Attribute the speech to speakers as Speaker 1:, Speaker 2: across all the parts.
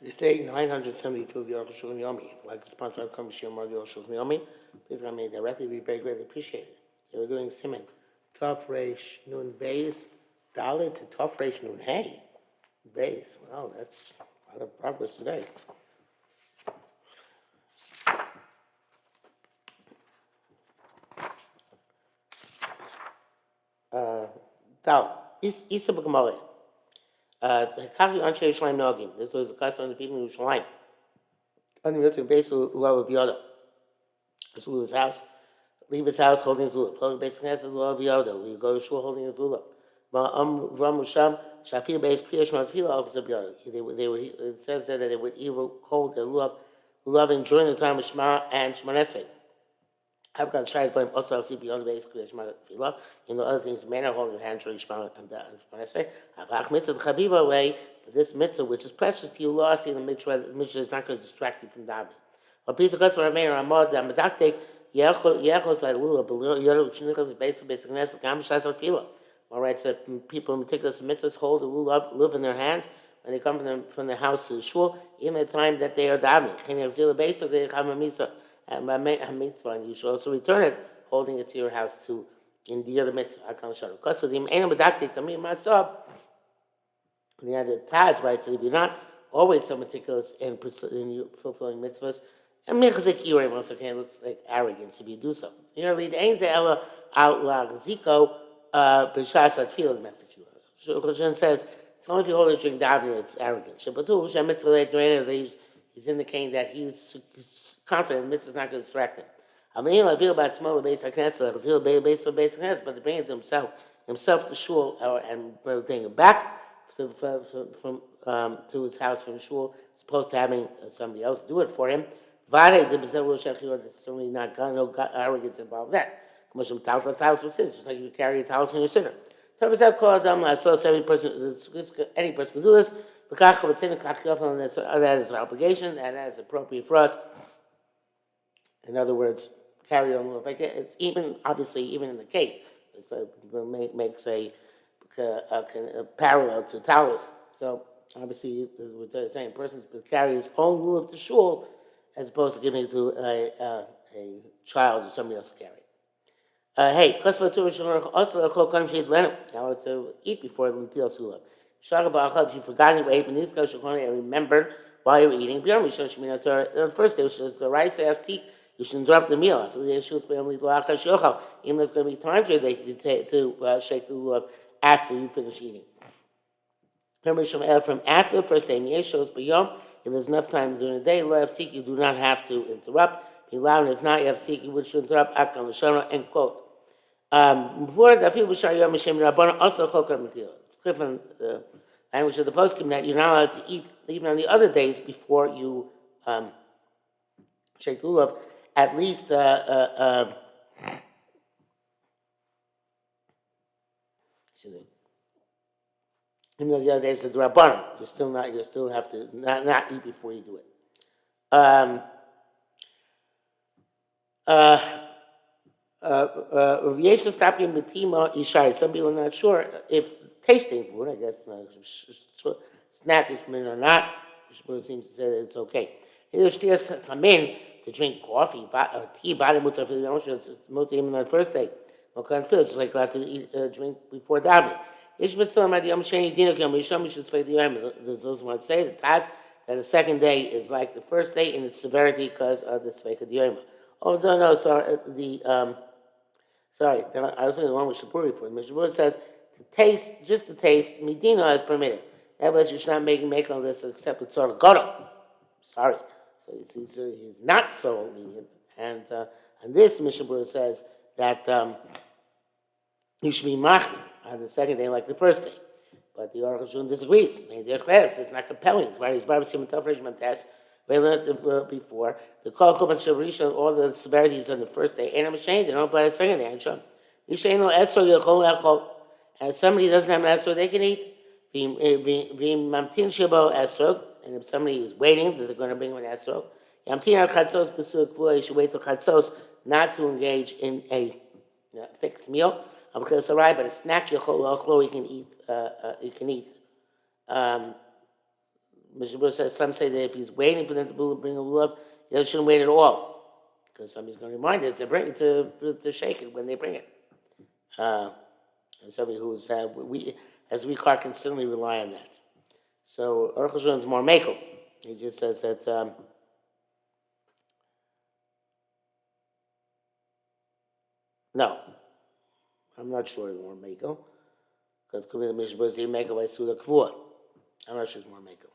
Speaker 1: This day 972 of the Arukh HaShulchan Yomi. Like to sponsor our Shir Mar of the Arukh HaShulchan Yomi, please get me directly. We very greatly appreciate it. They were doing Simon. Tov Reish Nun Beis Dalit to Tov Reish Nun Hey Beis. Wow, that's a lot of progress today. Isa B'Gamale. Kachi Anshe Yishmaim Nogim. This was the custom of the people in Yerushalayim. On the military base, Lulav B'Yoda. This was his house. Leave his house holding his lulav. Close basically has his lulav Yoda. We go to shul holding his lulav. Shafir base Kriyash Mafila also Yoda. They would. It says that they would even hold their lulav during the time of Shema and Shema Esrei. I've got to try to put him also see beyond the base Kriyash Mafila. You know other things. Men are holding their hands during Shema and Shema Esrei. Avach mitzvah chaviva lay. But this mitzvah, which is precious to you, law see the mitzvah is not going to distract you from davening. A piece of customer remain or amod that medaktek. All right, so people in meticulous mitzvahs hold the lulav in their hands when they come from the house to the shul, even at the time that they are davening. And you should also return it, holding it to your house to endear the mitzvah. The Taz writes that if you're not always so meticulous in fulfilling mitzvahs, and Mechzik Yurim also looks like arrogance if you do so. You know, the Ein Ze'ela out lag Ziko B'Shas Atfil of Mechzik Yurim. Shulchan says it's only if you hold it during davening it's arrogant. Shabatu Shem Mitzvah Le'Drein, he's indicating that he's confident the mitzvah is not going to distract him. Amin Lavil Batzmo Beis HaKnesset Lavil Beis HaKnesset, but to bring it to himself to shul and bring it back to his house from shul, as opposed to having somebody else do it for him. There's certainly not no arrogance involved in that. Just like you carry a talus in your sinner. I saw any person can do this. That is an obligation, and that is appropriate for us. In other words, carry on. It's even obviously even in the case, it makes a parallel to talus. So obviously, we're saying persons could carry his own rule of the shul, as opposed to giving it to a child or somebody else to carry. Hey, now to eat before the Ntil Sula. If you forgot to eat, and remembered while you were eating, the first day, the rice after you should interrupt the meal. Even though it's going to be time to shake the lulav after you finish eating. From after the first day, if there's enough time during the day, you do not have to interrupt. If not, you have seeking which should interrupt. End quote. Before the feel it's clear from the language of the poskim that you're not allowed to eat even on the other days before you shake the lulav. At least even though the other days are the Rabbanim, you still have to not eat before you do it. Some people are not sure if tasting food, I guess, snack is permitted or not. It seems to say that it's okay. To drink coffee or tea, it's mostly even on the first day. Just like you have to eat, drink before davening. There's those who want to say that the second day is like the first day in its severity because of the Sveika Diyoma. Oh, no, sorry. I was saying the one with Shaburi before. The Shaburi says just to taste, Medina is permitted. Nevertheless, you should not make all this except with sort of Goro. Sorry. So he's not so lenient. And this Mishabura says that you should be machmir on the second day like the first day. But the Arukh HaShulchan disagrees. It's not compelling. Right? He's Barbara Simon Tafresh test. We learned it before. The Kol Chumas Shabrisha, all the severities on the first day, and I'm ashamed, they don't apply the second day. And if somebody doesn't have an esrog, they can eat. And if somebody is waiting, that they're going to bring him an esrog. You should wait till chatzos not to engage in a fixed meal. But a snack you can eat. Mishnah says some say that if he's waiting for them to bring a lulav, he shouldn't wait at all, because somebody's going to remind it to bring it to shake it when they bring it. And somebody who's we as we can certainly rely on that. So Arukh HaShulchan is more makel. He just says that. No, I'm not sure it's more makel, because could be the Mishnah was makel by Suda Kvua. I'm not sure it's more makel.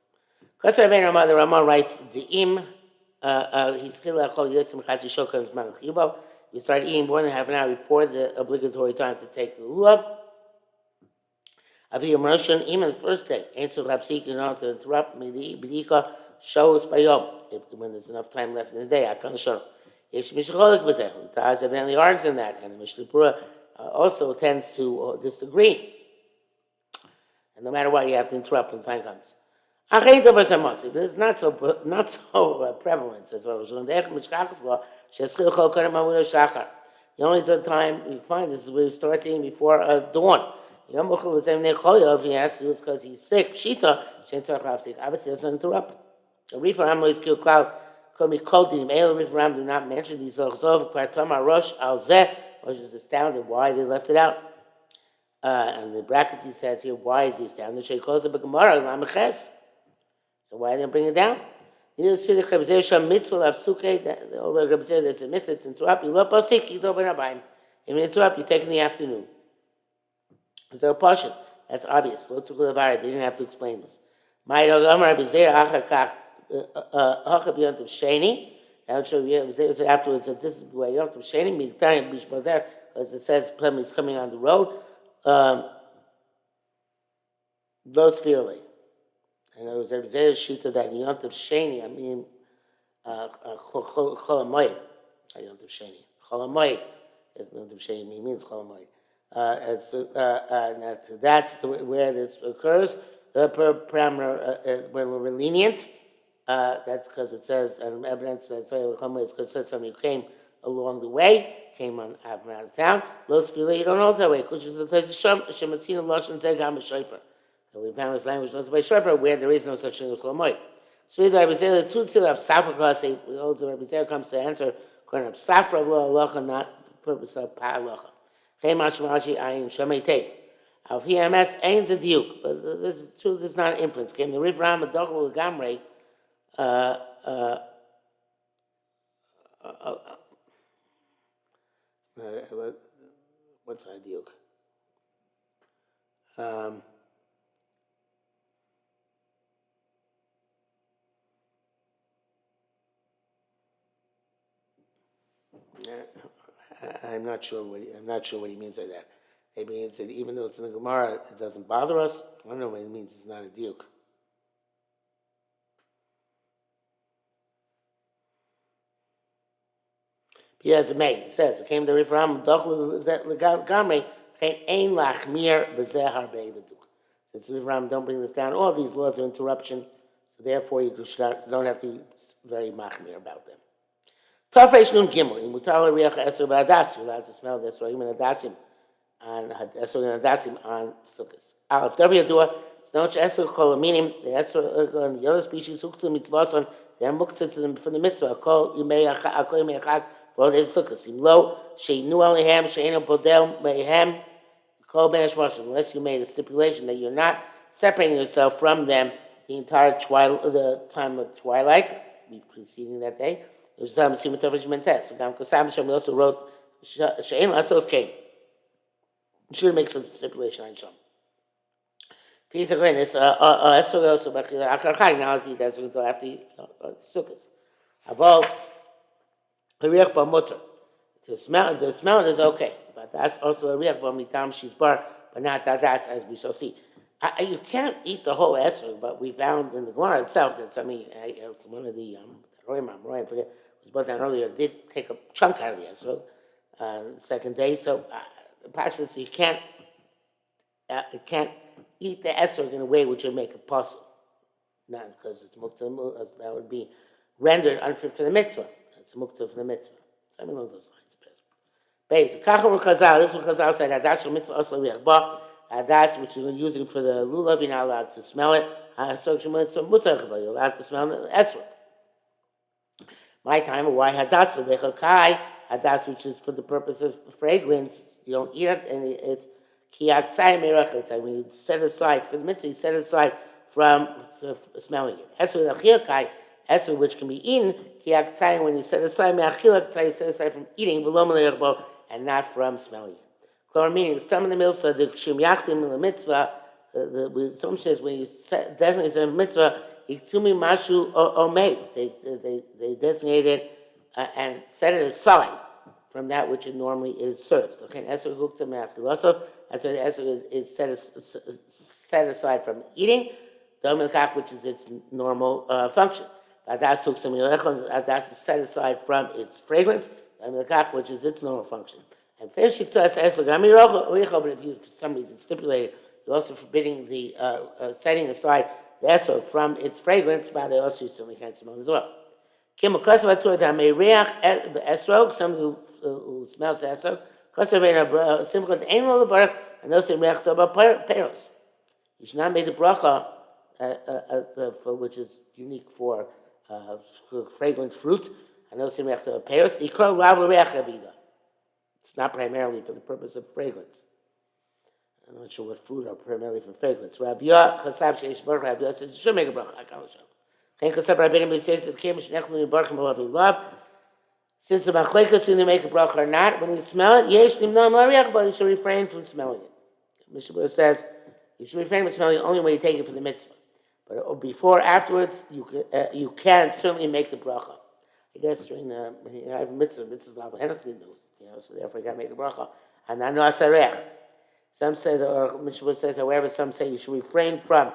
Speaker 1: Because the Rama writes Di'im. You start eating more than half an hour before the obligatory time to take the lulav. Even the first day, answer Rapsik, you know, to interrupt Bidika shows by Yom, when there's enough time left in the day. I can't show. Yesh Mishcholik was there. Taz evidently argues in that, and the Mishnah Berurah also tends to disagree. And no matter what, you have to interrupt when time comes. It's not so prevalent, says Arukh HaShulchan. The only time you find this is when he starts eating before dawn. If he has to do it because he's sick, Shita, obviously doesn't interrupt. The Rif Ram is killed cloud. Rif Ram do not mention these Rosh al Zeh, which is astounded why they left it out. And the brackets he says here, why is he astounded? She calls it Gemara Lamaches. So why didn't bring it down? He just feel the Krebzeh mitzvah of Sukkah, the over Krebzeh, there's a mitzvah to interrupt. You love Pasik, you don't If you interrupt, you take in the afternoon. Is there a portion? That's obvious. They didn't have to explain this. Afterwards that this is the way Yom Tov Sheni, as it says, he's coming on the road. Those fearly. And there was a shita that Yom Tov Sheni, I mean, Cholamoid, Yom Tov Sheni. Cholamoid, as Yom Tov Sheni means Cholamoid. That's where this occurs. The parameter, when we're lenient, that's because it says, and evidence that because it says somebody who came along the way, came out of town. Los Fila, you don't know that way, because it's the Shematzina Lashon Zegam Shofar. So we found this language known by Shofar where there is no such thing as Cholamoid. So the Rebbe Zera, the truth of Safra Cross, the Rebbe Zera comes to answer according to Safra of Halacha, not the purpose of Halacha. Mashmashi ayin shemei take. Of HMS ain't a duke, but this is true. This is not an inference. Came the Riv Ram Adochel Gamrei. What's a duke? I'm not sure what he means by that. Maybe he said even though it's in the Gemara, it doesn't bother us. I don't know what it means. It's not a diuk. He has a may. It says, "We came to Rifram Dochlu Gamrei Came Ein Lachmir Bezeh Harbe V'Duk." Since Rifram don't bring this down, all these laws of interruption, so therefore you don't have to be very machmir about them. Tafresh Nun Gimel. Mutar Riach Eser B'Adas. You're allowed to smell the Esrogim and Adasim on Esrogim and Adasim on Sukkos. Aleph Davi Yadua. It's not Esrog Cholaminim. The Esrog the other species Huktu Mitzvason. They're muktzah to them for the mitzvah. Kol Yimei Achag for all days Sukkos. Imlo Sheinu Alehem Sheinu Bodel Mehem Kol Ben Hashmashim. Unless you made a stipulation that you're not separating yourself from them the entire the time of twilight, preceding that day. We also wrote She'en Lasos came. You should make some stipulation on Shom. Please agree this. Also Acharchai that's until after Sukkot. Aval Riach B'Mutter. The smell it is okay, but that's also a Riach B'Mitam Shizbar, but not that as we shall see. You can't eat the whole esrog, but we found in the Gemara itself that it's one of the Roy, I forget. Was brought down earlier, did take a chunk out of the esrog the second day. So the pastor says you can't eat the esrog in a way which would make it possible. Not because it's muktzah, that would be rendered unfit for the mitzvah. It's muktzah for the mitzvah. Something along those lines. Base. Kachor Chazal. This is what Chazal said. Hadash mitzvah also riach ba. Hadash, which you're using for the lulav, you're not allowed to smell it. you're allowed to smell the esrog. My time, why hadas lebechakai, hadas, which is for the purpose of fragrance, you don't eat it, and it's kiyatzai merach. When you set aside for the mitzvah, you set aside from smelling it. Esrog achilakai, esrog which can be eaten, kiyatzai when you set aside me'achilakai, you set aside from eating, and not from smelling it. Klor meaning, the stam in the middle, so the kshim yachtim in the mitzvah. The wisdom says when you designate a mitzvah, Itzumi Mashu Omei. They designate it and set it aside from that which it normally is served. Okay, Esrog Hukta Me'achiloso. That's why the Esrog is set aside from eating. Domilkach, which is its normal function. Adas Hukta Me'achiloso. Adas is set aside from its fragrance. Domilkach, which is its normal function. And finishing to us Esrog Amiroch, but if you for some reason stipulate it, you're also forbidding the setting aside the esrog from its fragrance, but they also certainly can't smell as well. Kim Kosovatur Damereach esrog, someone who smells the esrog, Kosovator simple ain't all the bark, and those in reach about peros. You should not make the bracha for which is unique for fragrant fruit, and those in reach about peros. It's not primarily for the purpose of fragrance. I'm not sure what food are primarily for fragrance. Rabbi Yochanan says you should make a bracha. Since the machlekes when they make a bracha or not, when you smell it, but you should refrain from smelling it. Mishnah says you should refrain from smelling it only when you take it for the mitzvah. But before, afterwards, you can certainly make the bracha. I guess during the mitzvah's not so therefore you got to make a bracha. And I know asarech. Some say, or Mishnah says, however, some say you should refrain from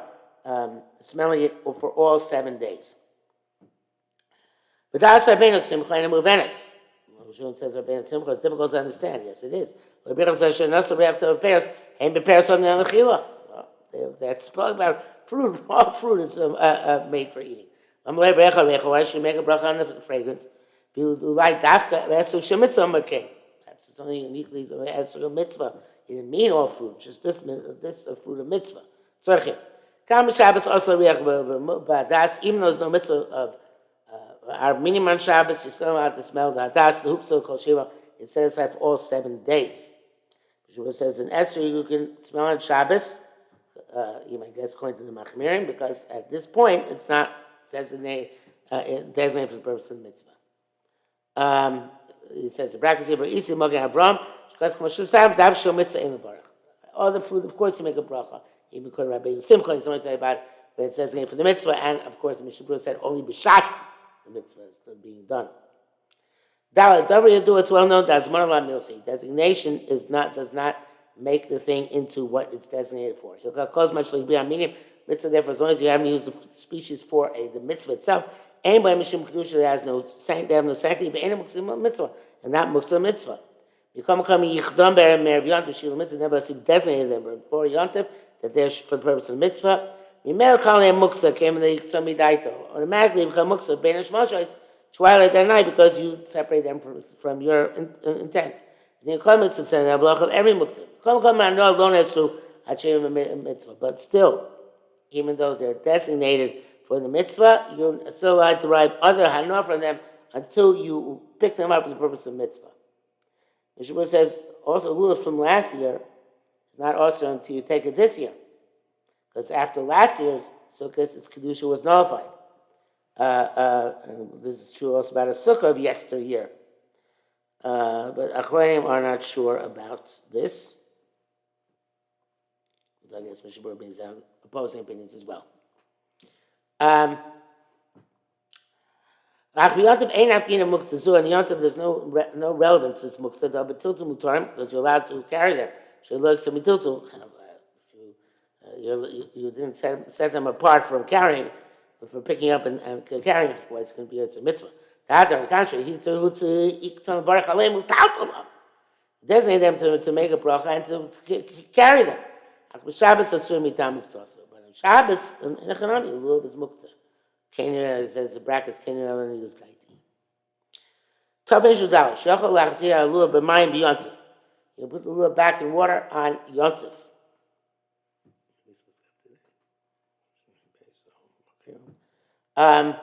Speaker 1: smelling it for all 7 days. But that's Rabbeinu Simcha and Muvenis. Shulchan says Rabbeinu Simcha is difficult to understand. Yes, it is. Rabbeinu says Shenasa reactor repairs and prepares on the Anachila. That's spoken about fruit. All fruit is made for eating. Why should you make a bracha on the fragrance? If you like dafka, that's a shemitzvah making. That's only uniquely a mitzvah. He didn't mean all fruit, just this fruit of mitzvah. Tzorchim. Kam Shabbos also riach b'adas, even though there's no mitzvah of our minimum Shabbos, you still have to smell the hadas, the huksel kol shiva. It says for all 7 days. It says in Esther you can smell on Shabbos. You might guess according to the Machmirim, because at this point it's not designated for the purpose of the mitzvah. It says the brackets here, Isi Mogen Abram. All the fruit, of course, you make a bracha. Even according to Rabbeinu Simcha, and something about but it says again for the mitzvah, and of course, the Mishnah said only b'shas the mitzvah is still being done. It's well known that Zman Milsi designation does not make the thing into what it's designated for. Mitzvah, therefore, as long as you haven't used the species for the mitzvah itself, anybody Mishum Kedusha that has no sanctity, mitzvah, and not muktzah mitzvah. You come Yichdam Berem Merev Yontif Shila Mitzvah, never designated them before Yontif, that they're for the purpose of the mitzvah. Mimel Chalem Muksa came in the Yitzami Daito. Automatically become Muksa, Banish Moshe, twilight at night, because you separate them from your intent. The comments is saying, of every Muksa. Come on, no alone as to Hachem Mitzvah. But still, even though they're designated for the mitzvah, you're still allowed to derive other Hanor from them until you pick them up for the purpose of mitzvah. The Shabbat says, also, lulav from last year is not also until you take it this year. Because after last year's sukkah, its kedusha was nullified. And this is true also about a sukkah of yesteryear. But Achronim are not sure about this. I guess Mishabur brings down opposing opinions as well. And Yontif, there's no relevance to this Muqtada, but Tiltu Mutarim, because you're allowed to carry them. You didn't set them apart from carrying, but for picking up and carrying, otherwise it's a mitzvah. On the contrary, he designate them to make a bracha and to carry them. Shabbos asur mitam muktzah. But on Shabbos, in Echanami, lulav is muktzah. Kenir says the brackets Kenir and use gaiti. Tavin shudal shachol lachzir lulav b'mayim b'yontif. You put the lulav back in water on yontif. Aleph,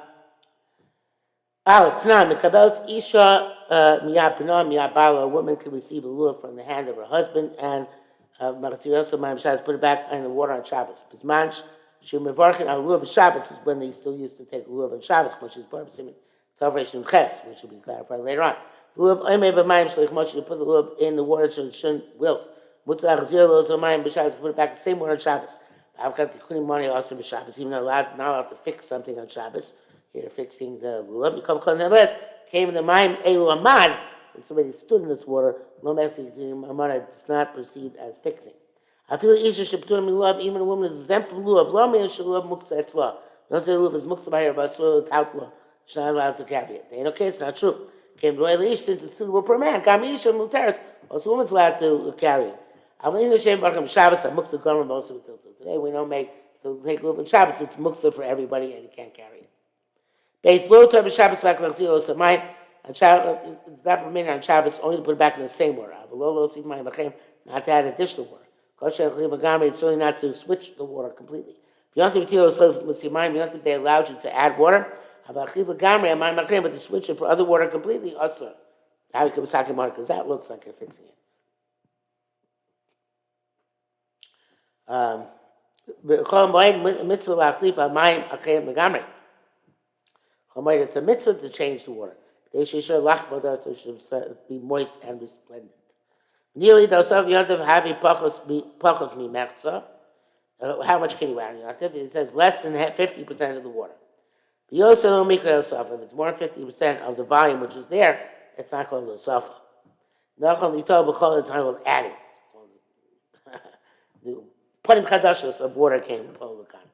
Speaker 1: Tanan, Mikabel's Isha Miyad B'nah Miyad Bala, a woman can receive a lulav from the hand of her husband, and Machzir Mayim Shabbos, put it back in the water on Shabbos. Bisman Shemevarchin al lulav Shabbos is when they still used to take lulav on Shabbos, when she's born Simin Tavresh Nun Ches, which will be clarified later on. Lulav Oimei B'Mayim Shleich Moshe, you put the lulav in the water so it shouldn't wilt. Mutzah Achzir Lo Zomayim B'Shabbos, put it back the same water on Shabbos. I've got the Kunim money also B'Shabbos, even though not allowed to fix something on Shabbos. Here fixing the lulav, you come nevertheless, came in the Mayim Elu Amad, and somebody stood in this water, no message Amad is not perceived as fixing. I feel Isha Sheptur Lulav, even a woman is exempt from lulav, Lo Min Shulav Muktzah Etzlah. Don't say lulav is Muktzah by her, but Surah Tautla, she's not allowed to carry it. They ain't okay, it's not true. Came Royal Ish, since it's suitable per man, Gam Isha Mutaris, also a woman's allowed to carry it. Today we don't make to take lulav on Shabbos, it's Muktzah for everybody and you can't carry it. Base low term Shabbos back like zero so mine and Shabbos it's not permitted on Shabbos only to put it back in the same water. Not to add additional water. It's certainly not to switch the water completely. If you don't think they allowed you to add water, but to switch it for other water completely, also. Because that looks like you're fixing it. It's a mitzvah to change the water. They should be moist and resplendent. Nearly the Osaf Yontav have pachos mi mechza. How much can you add on Yontav? It says less than 50% of the water. But you also don't make it Osaf. If it's more than 50% of the volume which is there, it's not called Osaf. Nachal Nitol B'chol, it's not called adding. The Panim Chadashos of water came from Polokan.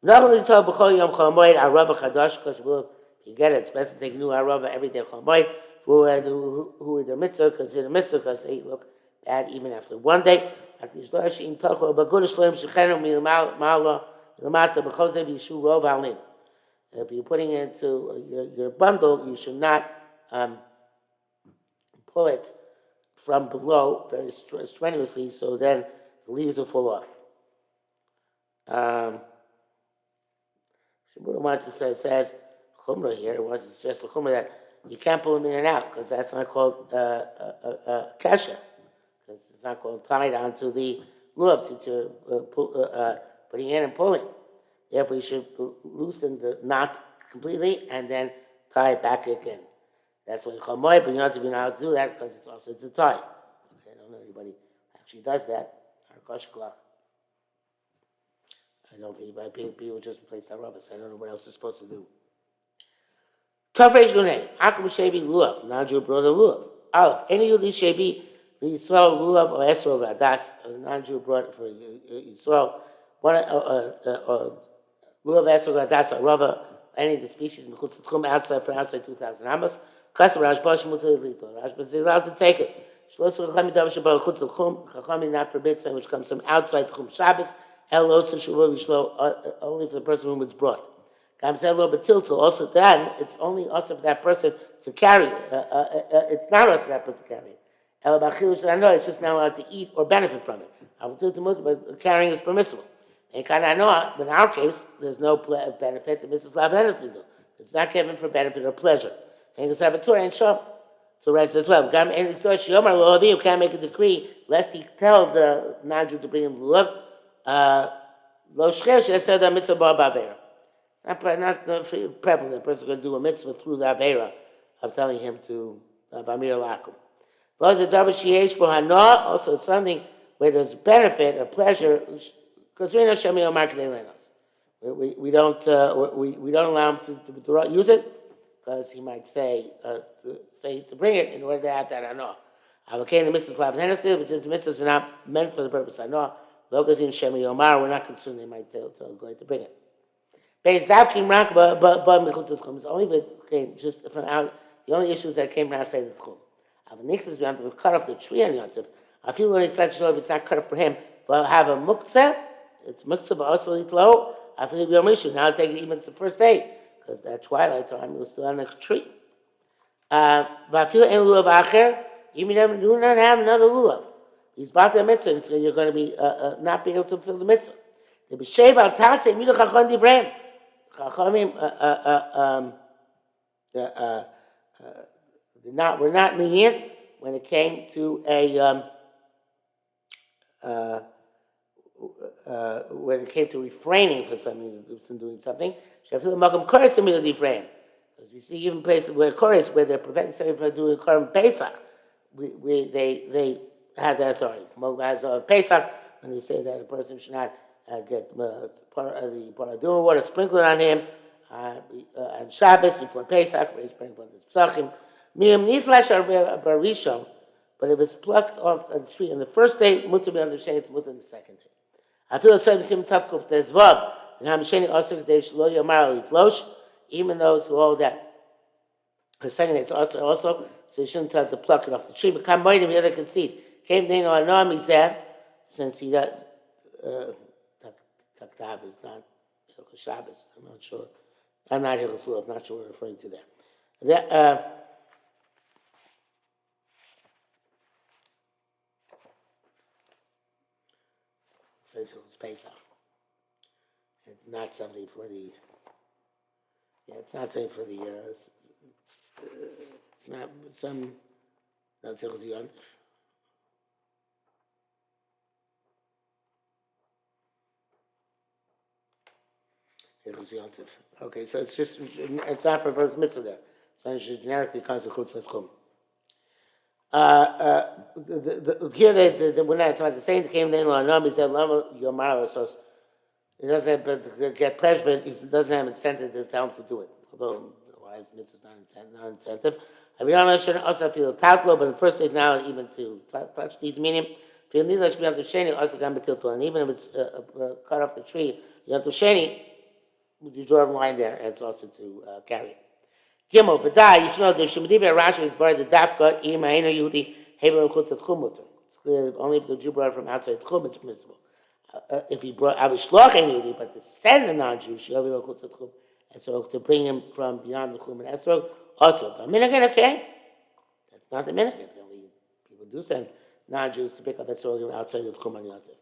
Speaker 1: Nachal Nitol B'chol Yom Chol Moed Arava Chadash. Because you get it, it's best to take new Arava every day Chol Moed. Who are the mitzvah, consider mitzvah because they look bad even after one day. If you're putting it into your bundle, you should not pull it from below very strenuously, so then the leaves will fall off. Shimura wants to say, says Chumrah here, it wants to suggest a Chumrah that you can't pull them in and out because that's not called kasha. Because it's not called tied onto the lulav since you're putting in and pulling. Therefore, you should loosen the knot completely and then tie it back again. That's what you call moed, but you don't have to be allowed to do that because it's also to tie. Okay, I don't know anybody who actually does that. I don't think people just replace that rubber, so I don't know what else they're supposed to do. Tafresh Gunei, Akum Shevi Lulav, non-Jew brought a Lulav. Aleph, any Yudi Shevi, the Yisrael Lulav or Esrog Adas, a non-Jew brought for Yisrael, Lulav Esrog Adas, a rubber, any of the species, Mechutz Tchum, outside 2,000 Amos, Kasam Rashbash Mutalito, Rashbash is allowed to take it. Shlos Chachami Dav Shabbat Chutz Tchum, Chachami not forbids something which comes from outside Tchum Shabbos, Elos Shavua Vishlo, only for the person whom it's brought. Also, then it's only also for that person to carry. It's not also for that person to carry it. It's just not allowed to eat or benefit from it. But carrying is permissible. But in our case, there's no benefit. The Mrs. Lav it's not given for benefit or pleasure. And it's have a Torah and Shom. So writes as well. You can't make a decree lest he tell the non-Jew to bring him lulav. Lo shchesh said the mitzvah ba'avera. Not prevalent. The person is going to do a mitzvah through the Avera of telling him to Vamir Lakum. But the Davar Sheyesh Bohana, also something where there's benefit or pleasure, because we don't allow him to use it, because he might say to bring it in order to have that Hana. Okay, the mitzvahs lav Hennessy, but since the mitzvahs are not meant for the purpose Hana, Logazim Shemi Omar, we're not concerned they might tell going to bring it. It's only if it came just from out. The only issue is that it came from outside the tchum. We have to cut off the tree on Yontif. I feel when it's not cut off for him. If I have a muktzah, it's muktzah but also itlo. I feel it'll be a issue. Now I'll take it even it's the first day because that twilight time it was still on the tree. But I feel in lulav acher, you do not have another lulav. He's about the mitzvah, so you're going to be not be able to fulfill the mitzvah. The b'shev al tasei midu chachon divrei. Chachamim were not lenient when it came to refraining from doing something. Because we see even places where they're preventing somebody from doing Korban Pesach, they have that authority. As of Pesach, when they say that a person should not get the paraduma water sprinkled on him on Shabbos before Pesach, where he's praying for the Pesachim. But if it's plucked off a tree on the first day, mutter be understanding it's mutter on the second day. I feel the same tough kuf tezvav. And Hamsheni also kadesh lo yomar litlosh. Even those who hold that the second day it's also, so you shouldn't have to pluck it off the tree. But come by the other concede. Came down on no mizeh, since he got taktav is not Hilchos Shabbos. I'm not sure. I'm not Hilchos Lulav. I'm not sure what we're referring to there. Hilchos Pesach. It's not something for the. Yeah, it's not something for the. It's not some. Not Hilchos Yontif. Okay, so it's not for first mitzvah there. So it should generically constitute chutz here we're not, it's not the same. They came in on he said lama yomar, so it doesn't get pleasure, but it doesn't have incentive to tell him to do it. Although otherwise mitzvah is not incentive. I mean, I should also feel tatlo, but the first day is now even to touch these meaning. Feel neither should be able to sheni also can be tilto, and even if it's cut off the tree, you have to sheni. You draw a line there, and it's also to carry. Gimel, v'day, you should know the Shemadiv Rashi is buried the Dafka, Imaina Yehudi, Hevel Chutz at Chumutter. It's clear only if the Jew brought it from outside Chum, it's permissible. If he brought Avishloch and Yehudi, but to send a non-Jew, Hevel Chutz at Chum, and so to bring him from beyond the Chum and Esrog, also. But Minhag, okay? That's not the Minhag. People do send non-Jews to pick up Esrog outside the Chum and Yontif.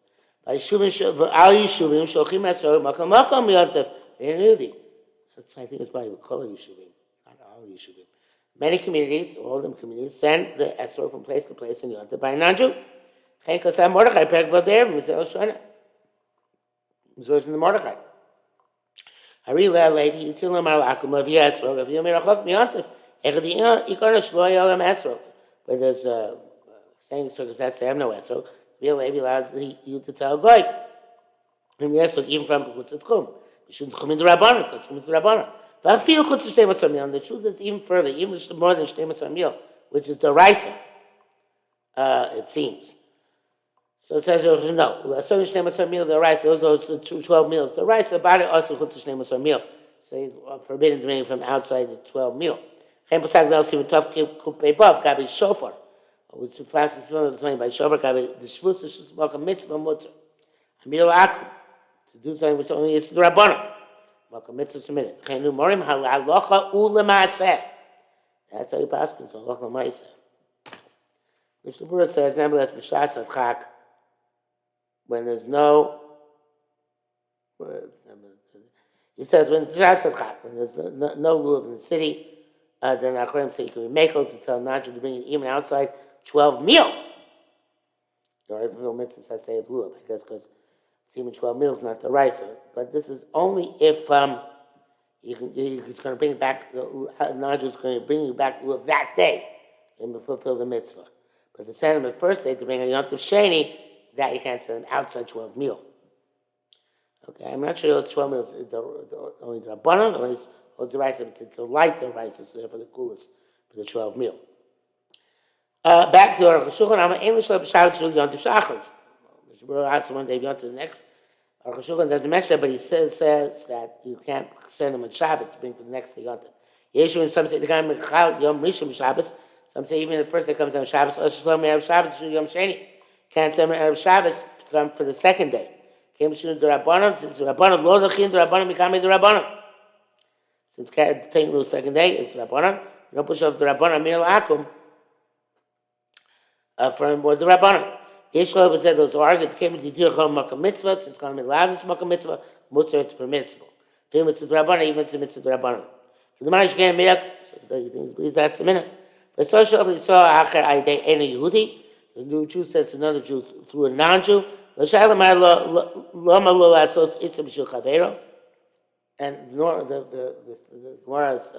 Speaker 1: By Yeshuvim, Al Yeshuvim, Shochim Esrog, Makam Yontif. I think it's by Kol Yeshuvim, not all Yeshuvim. Many communities, all of them communities, send the esrog from place to place in Yontif by a non-Jew. Chen Kosam Mordechai, Perek Vader, Mizel Shona. Mizor's in the Mordechai. Harila lady, Yitzil Amar Lakum of Yesrog, of Yom Yerachok Miyontif, Echadi Ikona Shloy Olam Esrog. Where there's saying circumstances they have no esrog, real lady allows you to tell Goy. And the esrog, even from Kutzat Chum. You shouldn't come in the Rabbanon, because come in the Rabbanon. But I feel good to stay with Samil. The truth is even further, even more than Shtei Samil, which is the Raisa, it seems. So it says, no, so Shtei Samil, the Raisa, those are the 12 meals. The Raisa, about it also Chutz Shtei Samil. So it's forbidden to bring from outside the 12 meal. Chen Pasag Zal Siv Tov Kupei Bov, Gabi Shofar. Which the fastest one by Shofar, Gabi, the Shvus, the Shvus, Malka Mitzvah, Mutter. Amir Akum. To do something which only is the Rabbanon. Welcome, mitzvah submitted. Chenu morim halacha ulemaaseh. That's how you pass it. So halacha lemaaseh. Which the Buddha says, nevertheless, b'shas adchak, when there's no, he says when b'shas adchak, when there's no lulav in the city, then Acharim say you can be mekel to tell Najah to bring it even outside 12 meal. Or every mitzvah says say lulav, I guess, because even 12 meals, not the rice. But this is only if he's going to bring it back, Najah is going to bring you back that day and fulfill the mitzvah. But to send him the first day to bring a Yom Tov Sheni, that you can't send him outside 12 meal. Okay, I'm not sure it's 12 meals, only the Rabbanon, or it's the rice, it's a light the rice, so therefore the coolest for the 12 meal. Back to Arukh HaShulchan, I'm English Lab Shabbos Yom Tov Shachar. One day beyond to the next. Arukh HaShulchan doesn't mention that, but he says that you can't send him on Shabbos to bring for the next day Yom Tov. Yeshu, some say the guy Mechal Yom Rishon Shabbos. Some say even the first day comes on Shabbos. Shalom Erev Shabbos Yom Sheni. Can't send him Erev Shabbos to come for the second day. Came to the Rabbanon. Since the Rabbanon Lo Lachin the Rabbanon become the Rabbanon. Since taking the second day is Rabbanon. You don't push off the Rabbanon Mir Akum from the Rabbanon. Yeshua said those who argued came to the Dirchom Makam Mitzvah, since calling it Lavus Makam Mitzvah, Mutzah it's permissible. If it's mitzvah d'rabbanan, even if it's mitzvah d'rabbanan. So the man can't make so he believes that's a minute. But social he saw acher aidei any Yehudi. The new Jew says to another Jew through a non-Jew. And the Gemara's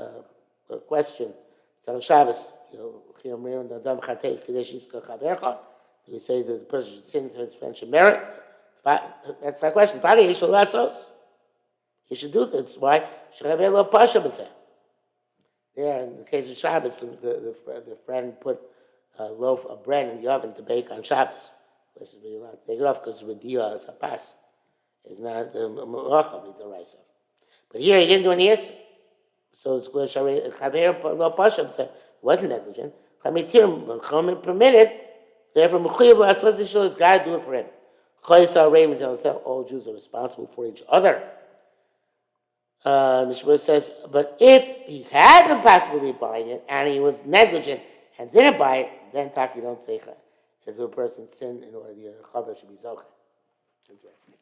Speaker 1: question, so Shabbos, we say that the person should sin to his friendship merit. That's my question. He should do this. Why? There, in the case of Shabbos, the friend put a loaf of bread in the oven to bake on Shabbos. This is really allowed to take it off because Radia is a pass. It's not Melacha Midoraisa. But here he didn't do any issue. So it's good. Chaver Lo Pasha said it wasn't negligent. Chamitir permitted. Therefore, Mechuyev Laslas Yishul is God do it for him. Chayisa Raymond himself. All Jews are responsible for each other. Mishmur says, but if he had the possibility of buying it and he was negligent and didn't buy it, then Taki don't say that the person sinned in order the chaver should be zocheh. Interesting.